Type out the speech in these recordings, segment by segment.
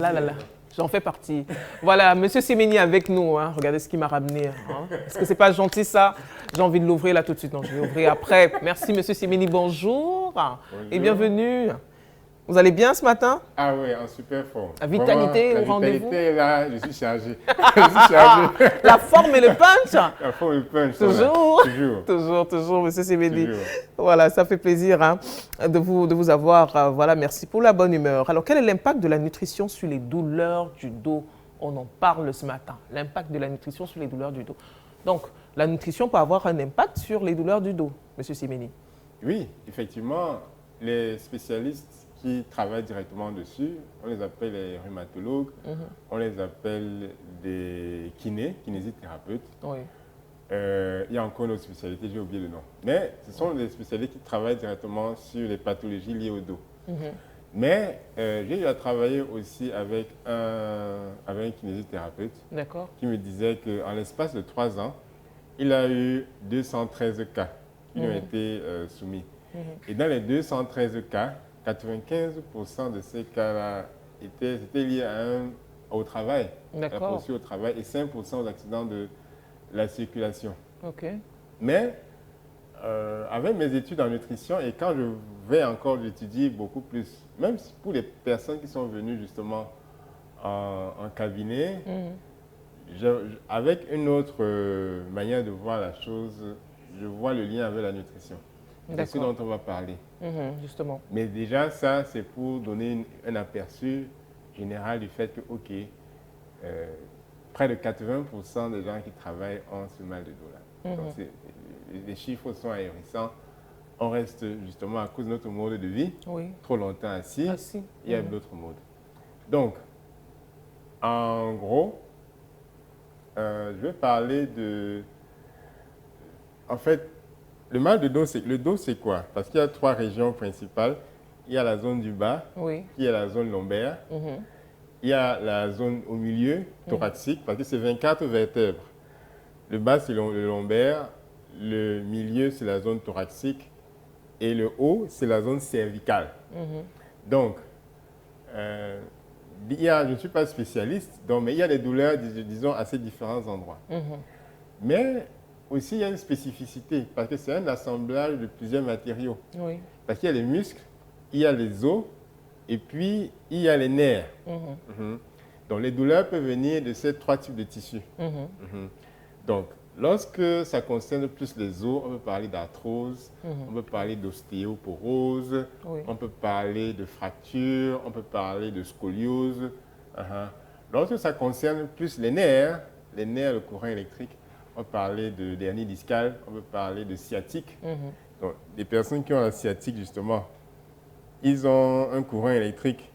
Là, là, là, j'en fais partie. Voilà, Monsieur Semeni avec nous. Hein. Regardez ce qu'il m'a ramené. Hein. Est-ce que c'est pas gentil ça? J'ai envie de l'ouvrir là tout de suite. Non, je vais ouvrir après. Merci Monsieur Semeni, bonjour. Et bienvenue. Vous allez bien ce matin? Ah oui, en super forme. La vitalité vraiment, au rendez-vous? La vitalité, là, je suis chargé. Je suis chargé. La forme et le punch? La forme et le punch. Toujours, Toujours. toujours, Monsieur Semeni. Toujours. Voilà, ça fait plaisir hein, de vous avoir. Voilà, merci pour la bonne humeur. Alors, quel est l'impact de la nutrition sur les douleurs du dos? On en parle ce matin. L'impact de la nutrition sur les douleurs du dos. Donc, la nutrition peut avoir un impact sur les douleurs du dos, Monsieur Semeni. Oui, effectivement, les spécialistes qui travaillent directement dessus, on les appelle les rhumatologues, on les appelle des kinésithérapeutes. Oui. Il y a encore une autre spécialité, j'ai oublié le nom. Mais ce sont des spécialistes qui travaillent directement sur les pathologies liées au dos. Mais j'ai déjà travaillé aussi avec un kinésithérapeute qui me disait qu'en l'espace de 3 ans, il a eu 213 cas qui lui ont été soumis. Et dans les 213 cas, 95% de ces cas-là c'était lié au travail, à la posture au travail, et 5% aux accidents de la circulation. Mais avec mes études en nutrition, et quand je vais encore l'étudier beaucoup plus, même pour les personnes qui sont venues justement en cabinet, avec une autre manière de voir la chose, je vois le lien avec la nutrition. C'est ce dont on va parler. Justement. Mais déjà, ça, c'est pour donner un aperçu général du fait que, OK, près de 80% des gens qui travaillent ont ce mal de dos-là. Donc, les chiffres sont ahurissants. On reste justement à cause de notre mode de vie, trop longtemps assis. Il y a d'autres modes. Donc, en gros, je vais parler de... En fait, le mal de dos, c'est quoi? Parce qu'il y a 3 régions principales. Il y a la zone du bas, qui est la zone lombaire. Il y a la zone au milieu, thoracique, parce que c'est 24 vertèbres. Le bas, c'est le lombaire. Le milieu, c'est la zone thoracique. Et le haut, c'est la zone cervicale. Donc, je ne suis pas spécialiste, mais il y a des douleurs, disons, à ces différents endroits. Mais aussi, il y a une spécificité, parce que c'est un assemblage de plusieurs matériaux. Parce qu'il y a les muscles, il y a les os, et puis il y a les nerfs. Donc, les douleurs peuvent venir de ces 3 types de tissus. Donc, lorsque ça concerne plus les os, on peut parler d'arthrose, on peut parler d'ostéoporose, on peut parler de fracture, on peut parler de scoliose. Lorsque ça concerne plus les nerfs, le courant électrique, on peut parler de hernie discale, on peut parler de sciatique. Donc, les personnes qui ont la sciatique, justement, ils ont un courant électrique.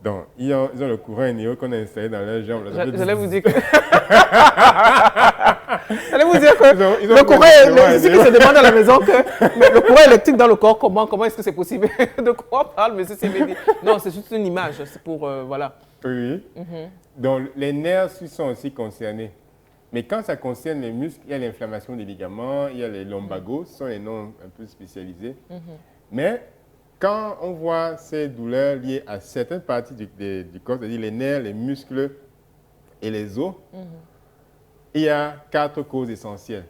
Donc, ils ont le courant énervé qu'on a installé dans leurs jambes. J'allais vous dire que... le courant électrique, qui se demande à la maison que le courant électrique dans le corps, comment est-ce que c'est possible? De quoi on parle, monsieur Semeni? Non, c'est juste une image, c'est pour, voilà. Oui. Donc, les nerfs sont aussi concernés. Mais quand ça concerne les muscles, il y a l'inflammation des ligaments, il y a les lumbagos, ce sont les noms un peu spécialisés. Mais quand on voit ces douleurs liées à certaines parties du corps, c'est-à-dire les nerfs, les muscles et les os, il y a 4 causes essentielles.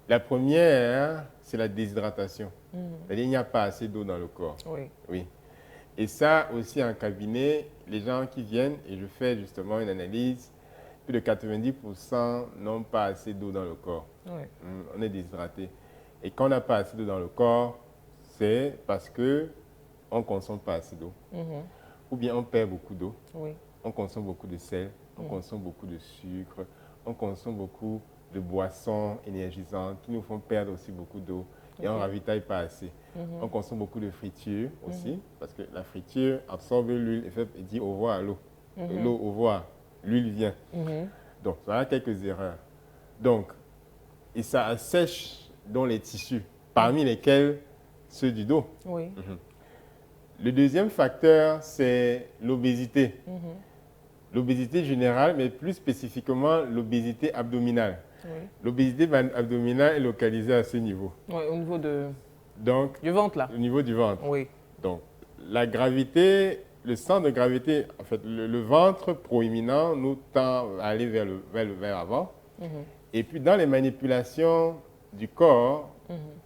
La première, c'est la déshydratation. C'est-à-dire qu'il n'y a pas assez d'eau dans le corps. Oui. Et ça aussi en cabinet, les gens qui viennent, et je fais justement une analyse, plus de 90% n'ont pas assez d'eau dans le corps. On est déshydraté. Et quand on n'a pas assez d'eau dans le corps, c'est parce qu'on ne consomme pas assez d'eau. Ou bien on perd beaucoup d'eau. On consomme beaucoup de sel, on consomme beaucoup de sucre, on consomme beaucoup de boissons énergisantes qui nous font perdre aussi beaucoup d'eau. Et on ne ravitaille pas assez. On consomme beaucoup de friture aussi, parce que la friture absorbe l'huile et dit au revoir à l'eau. L'eau au revoir, l'huile vient. Donc, ça a quelques erreurs. Donc, et ça assèche dans les tissus, parmi lesquels ceux du dos. Le deuxième facteur, c'est l'obésité. L'obésité générale, mais plus spécifiquement l'obésité abdominale. L'obésité abdominale est localisée à ce niveau. Au niveau Donc, du ventre, là. Au niveau du ventre. Oui. Donc, la gravité, le centre de gravité, en fait, le ventre proéminent nous tend à aller vers l'avant. Et puis, dans les manipulations du corps,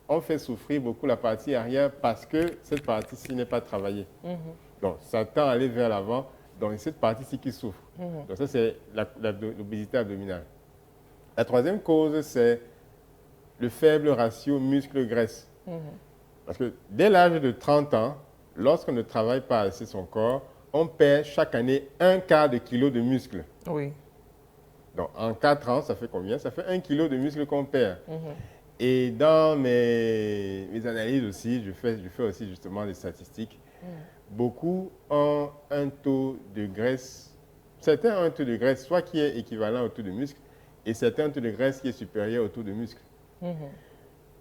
on fait souffrir beaucoup la partie arrière parce que cette partie-ci n'est pas travaillée. Donc, ça tend à aller vers l'avant. Donc, c'est cette partie-ci qui souffre. Donc, ça, c'est l'obésité abdominale. La troisième cause, c'est le faible ratio muscle-graisse. Parce que dès l'âge de 30 ans, lorsqu'on ne travaille pas assez son corps, on perd chaque année 1/4 de kilo de muscle. Oui. Donc, en 4 ans, ça fait combien? Ça fait 1 kilo de muscle qu'on perd. Et dans mes analyses aussi, je fais aussi justement des statistiques. Beaucoup ont un taux de graisse, certains ont un taux de graisse soit qui est équivalent au taux de muscle, et certains ont un taux de graisse qui est supérieur au taux de muscle.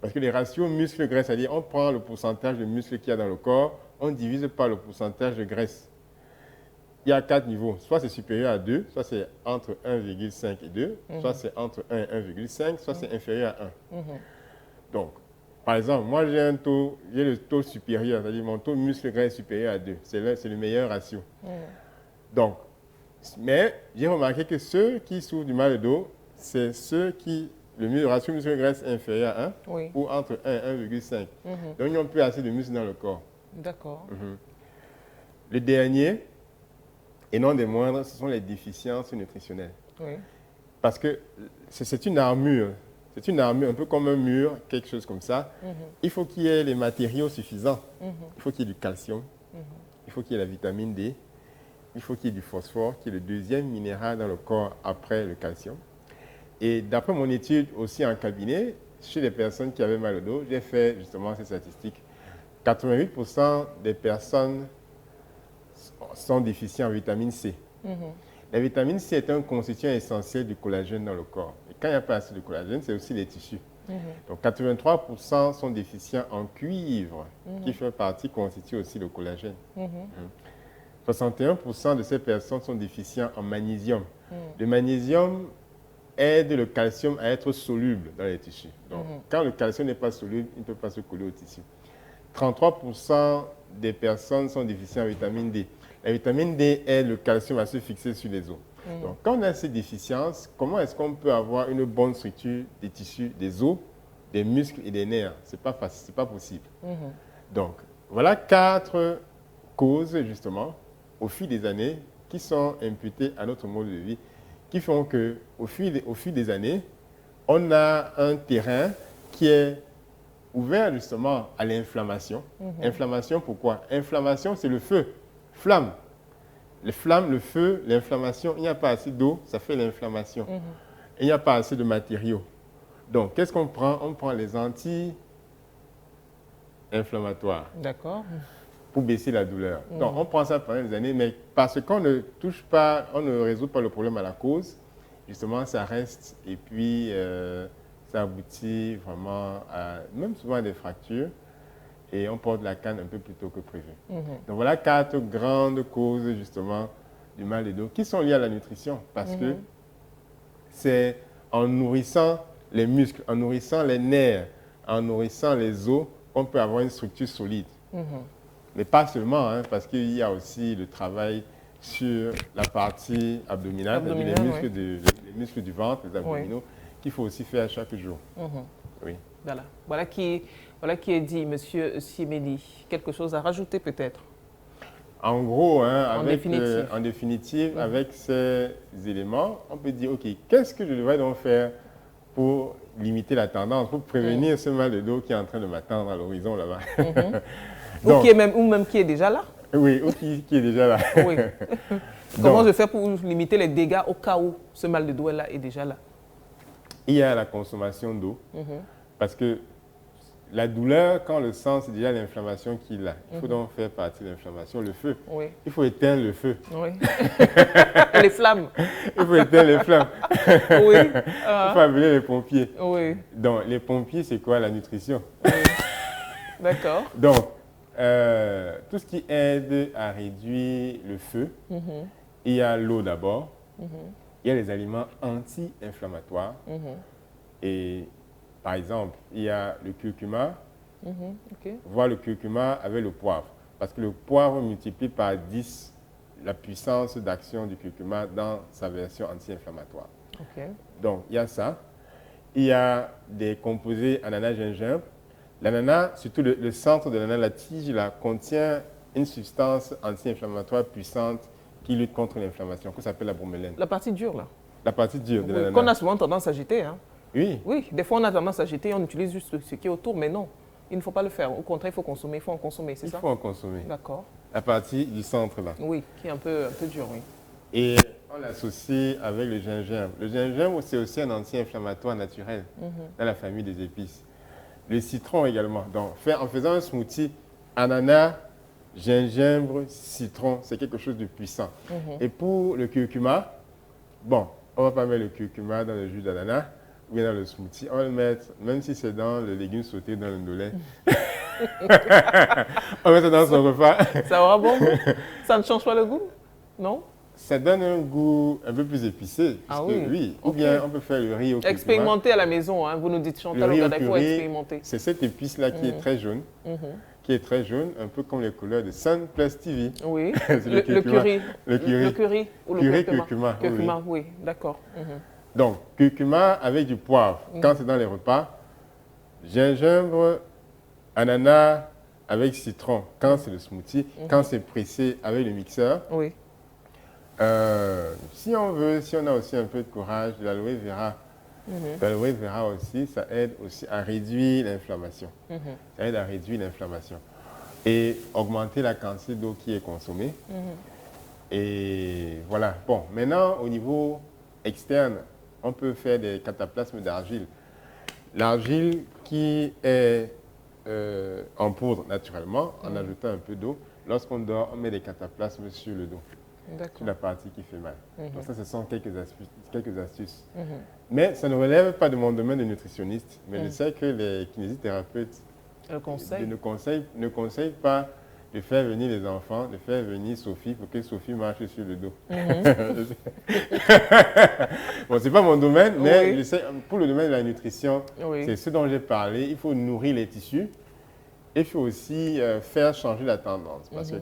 Parce que les ratios muscle-graisse, c'est-à-dire on prend le pourcentage de muscle qu'il y a dans le corps, on divise par le pourcentage de graisse. Il y a 4 niveaux. Soit c'est supérieur à 2, soit c'est entre 1,5 et 2, soit c'est entre 1 et 1,5, soit c'est inférieur à 1. Donc, par exemple, moi j'ai le taux supérieur, c'est-à-dire mon taux muscle-graisse supérieur à 2. C'est le meilleur ratio. Donc, mais j'ai remarqué que ceux qui souffrent du mal de dos, c'est ceux qui le ratio muscle-graisse est inférieur à 1 ou entre 1 et 1,5. Donc, ils n'ont plus assez de muscles dans le corps. D'accord. Le dernier, et non des moindres, ce sont les déficiences nutritionnelles. Parce que c'est une armure. C'est une armure, un peu comme un mur, quelque chose comme ça. Il faut qu'il y ait les matériaux suffisants. Il faut qu'il y ait du calcium. Il faut qu'il y ait la vitamine D. Il faut qu'il y ait du phosphore, qui est le deuxième minéral dans le corps après le calcium. Et d'après mon étude aussi en cabinet, chez les personnes qui avaient mal au dos, j'ai fait justement ces statistiques. 88% des personnes sont déficients en vitamine C. La vitamine C est un constituant essentiel du collagène dans le corps. Et quand il n'y a pas assez de collagène, c'est aussi les tissus. Donc 83% sont déficients en cuivre, qui fait partie, constitue aussi le collagène. 61% de ces personnes sont déficients en magnésium. Le magnésium aide le calcium à être soluble dans les tissus. Donc, quand le calcium n'est pas soluble, il ne peut pas se coller au tissu. 33% des personnes sont déficientes en vitamine D. La vitamine D aide le calcium à se fixer sur les os. Donc, quand on a ces déficiences, comment est-ce qu'on peut avoir une bonne structure des tissus, des os, des muscles et des nerfs? Ce n'est pas facile, ce n'est pas possible. Donc, voilà 4 causes, justement, au fil des années, qui sont imputées à notre mode de vie, qui font qu'au fil des années, on a un terrain qui est ouvert justement à l'inflammation. Inflammation, pourquoi? Inflammation, c'est le feu, flamme. Les flammes, le feu, l'inflammation, il n'y a pas assez d'eau, ça fait l'inflammation. Il n'y a pas assez de matériaux. Donc, qu'est-ce qu'on prend? On prend les anti-inflammatoires. D'accord. Pour baisser la douleur. Donc, on prend ça pendant des années, mais parce qu'on ne touche pas, on ne résout pas le problème à la cause, justement, ça reste et puis ça aboutit vraiment à, même souvent à des fractures et on porte la canne un peu plus tôt que prévu. Donc, voilà 4 grandes causes, justement, du mal de dos qui sont liées à la nutrition parce que c'est en nourrissant les muscles, en nourrissant les nerfs, en nourrissant les os, qu'on peut avoir une structure solide. Mais pas seulement, hein, parce qu'il y a aussi le travail sur la partie abdominale, les muscles du ventre, les abdominaux, qu'il faut aussi faire chaque jour. Oui. Voilà qui est dit, Monsieur Siemeli. Quelque chose à rajouter peut-être? En gros, hein, en définitive, avec ces éléments, on peut dire, OK, qu'est-ce que je devrais donc faire pour limiter la tendance, pour prévenir ce mal de dos qui est en train de m'attendre à l'horizon là-bas? Donc, ou même qui est déjà là? Oui, ou qui est déjà là. Oui. Comment je fais pour limiter les dégâts au cas où ce mal de dos là est déjà là? Il y a la consommation d'eau. Parce que la douleur, quand le sang, c'est déjà l'inflammation qu'il a. Il faut donc faire partie de l'inflammation, le feu. Il faut éteindre le feu. Les flammes. Il faut éteindre les flammes. Il faut appeler les pompiers. Donc, les pompiers, c'est quoi? La nutrition. D'accord. Donc, tout ce qui aide à réduire le feu, il y a l'eau d'abord, il y a les aliments anti-inflammatoires et par exemple, il y a le curcuma, voire le curcuma avec le poivre. parce que le poivre multiplie par 10 la puissance d'action du curcuma dans sa version anti-inflammatoire. Okay. Donc, il y a ça. Il y a des composés ananas-gingembre. L'ananas, surtout le centre de l'ananas, la tige, là, contient une substance anti-inflammatoire puissante qui lutte contre l'inflammation, qu'on s'appelle la bromelaine. La partie dure, là. La partie dure de l'ananas. Qu'on a souvent tendance à jeter. Hein. Oui. Oui, des fois on a tendance à jeter, on utilise juste ce qui est autour, mais non, il ne faut pas le faire. Au contraire, il faut consommer, il faut en consommer, c'est ça? Il faut en consommer. D'accord. La partie du centre, là. Oui, qui est un peu dure, oui. Et on l'associe avec le gingembre. Le gingembre, c'est aussi un anti-inflammatoire naturel dans la famille des épices. Le citron également. Donc, en faisant un smoothie, ananas, gingembre, citron, c'est quelque chose de puissant. Et pour le curcuma, bon, on ne va pas mettre le curcuma dans le jus d'ananas ou bien dans le smoothie. On va le mettre, même si c'est dans le légume sauté, dans le ndolé. On met ça dans son repas. Ça aura bon goût? Ça ne change pas le goût? Non? Ça donne un goût un peu plus épicé. Ah oui? Oui. Ou bien on peut faire le riz au curcuma. Expérimenter à la maison, hein. Vous nous dites Chantal Ogada, il faut expérimenter. C'est cette épice-là qui est très jaune. Qui est très jaune, un peu comme les couleurs de Sun Plus TV. Oui. le curry. Le curry ou le curcuma. Curcuma, oui, d'accord. Donc, curcuma avec du poivre, quand c'est dans les repas. Gingembre, ananas avec citron, quand c'est le smoothie. Quand c'est pressé avec le mixeur. Oui. Si on veut, si on a aussi un peu de courage, de l'aloe vera. L'aloe vera aussi, ça aide aussi à réduire l'inflammation. Ça aide à réduire l'inflammation. Et augmenter la quantité d'eau qui est consommée. Et voilà. Bon, maintenant, au niveau externe, on peut faire des cataplasmes d'argile. L'argile qui est en poudre naturellement, en ajoutant un peu d'eau. Lorsqu'on dort, on met des cataplasmes sur le dos. Sur la partie qui fait mal. Donc ça, ce sont quelques astuces. Mais ça ne relève pas de mon domaine de nutritionniste. Mais je sais que les kinésithérapeutes ne conseillent pas de faire venir les enfants, de faire venir Sophie pour que Sophie marche sur le dos. Bon, ce n'est pas mon domaine, mais je sais, pour le domaine de la nutrition, c'est ce dont j'ai parlé. Il faut nourrir les tissus. Il faut aussi faire changer la tendance. Parce que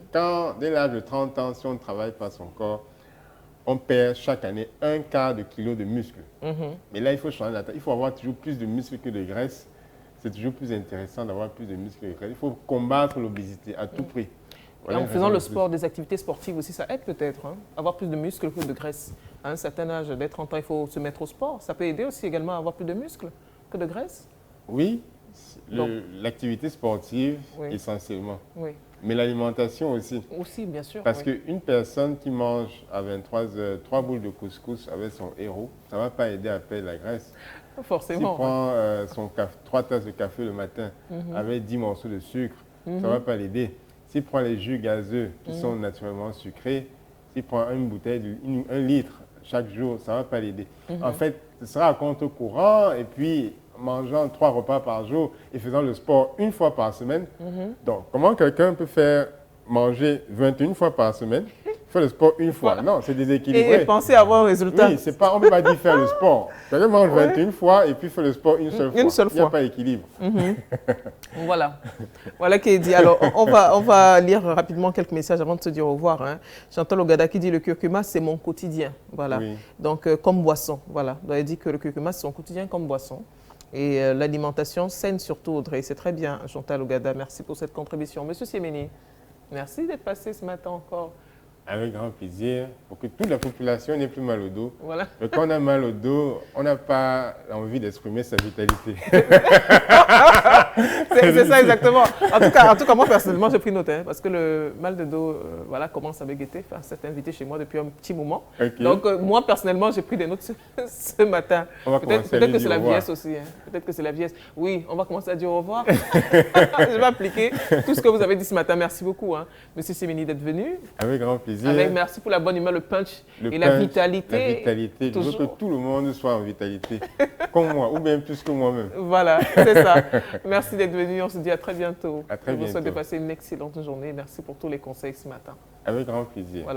dès l'âge de 30 ans, si on ne travaille pas son corps, on perd chaque année 1/4 de kilo de muscles. Mais là, il faut changer la tendance. Il faut avoir toujours plus de muscles que de graisse. C'est toujours plus intéressant d'avoir plus de muscles que de graisse. Il faut combattre l'obésité à tout prix. Voilà, en faisant le sport, des activités sportives aussi, ça aide peut-être. Hein? Avoir plus de muscles que de graisse. À un certain âge, dès 30 ans, il faut se mettre au sport. Ça peut aider aussi également à avoir plus de muscles que de graisse. Oui. L'activité sportive, essentiellement. Mais l'alimentation aussi. Aussi, bien sûr. Parce qu'une personne qui mange à 23 heures 3 boules de couscous avec son héros, ça ne va pas aider à perdre la graisse. Forcément. S'il prend 3 tasses de café le matin avec 10 morceaux de sucre, ça ne va pas l'aider. S'il prend les jus gazeux qui sont naturellement sucrés, s'il prend une bouteille, 1 litre chaque jour, ça ne va pas l'aider. En fait, ce sera à compte courant et puis mangeant 3 repas par jour et faisant le sport 1 fois par semaine. Donc, comment quelqu'un peut faire manger 21 fois par semaine, faire le sport 1 fois? Non, c'est déséquilibré. Et penser avoir un résultat. Oui, on ne peut pas dire faire le sport. Quelqu'un mange 21 fois et puis fait le sport une seule fois. Il n'y a pas d'équilibre. Voilà. Voilà qui est dit. Alors, on va lire rapidement quelques messages avant de se dire au revoir. Hein. Chantal Ogada qui dit « Le curcuma, c'est mon quotidien. » Voilà. Oui. Donc, comme boisson. Voilà. Donc, elle dit que le curcuma, c'est son quotidien comme boisson. Et l'alimentation saine surtout, Audrey. C'est très bien, Chantal Ogada. Merci pour cette contribution. Monsieur Siemeni, merci d'être passé ce matin encore. Avec grand plaisir, pour que toute la population n'ait plus mal au dos. Voilà. Mais quand on a mal au dos, on n'a pas envie d'exprimer sa vitalité. C'est ça exactement. En tout cas, moi personnellement, j'ai pris note, hein, parce que le mal de dos commence à me guetter. Enfin, c'est invité chez moi depuis un petit moment. Okay. Donc, moi personnellement, j'ai pris des notes ce matin. Peut-être que c'est la vieillesse aussi. Hein. Peut-être que c'est la vieillesse. Oui, on va commencer à dire au revoir. Je vais appliquer tout ce que vous avez dit ce matin. Merci beaucoup, hein, Monsieur Siemeni, d'être venu. Avec grand plaisir. Merci pour la bonne humeur, le punch et la vitalité. La vitalité. Je veux que tout le monde soit en vitalité, comme moi, ou bien plus que moi-même. Voilà, c'est ça. Merci d'être venu. On se dit à très bientôt. À très bientôt. Je vous souhaite de passer une excellente journée. Merci pour tous les conseils ce matin. Avec grand plaisir. Voilà.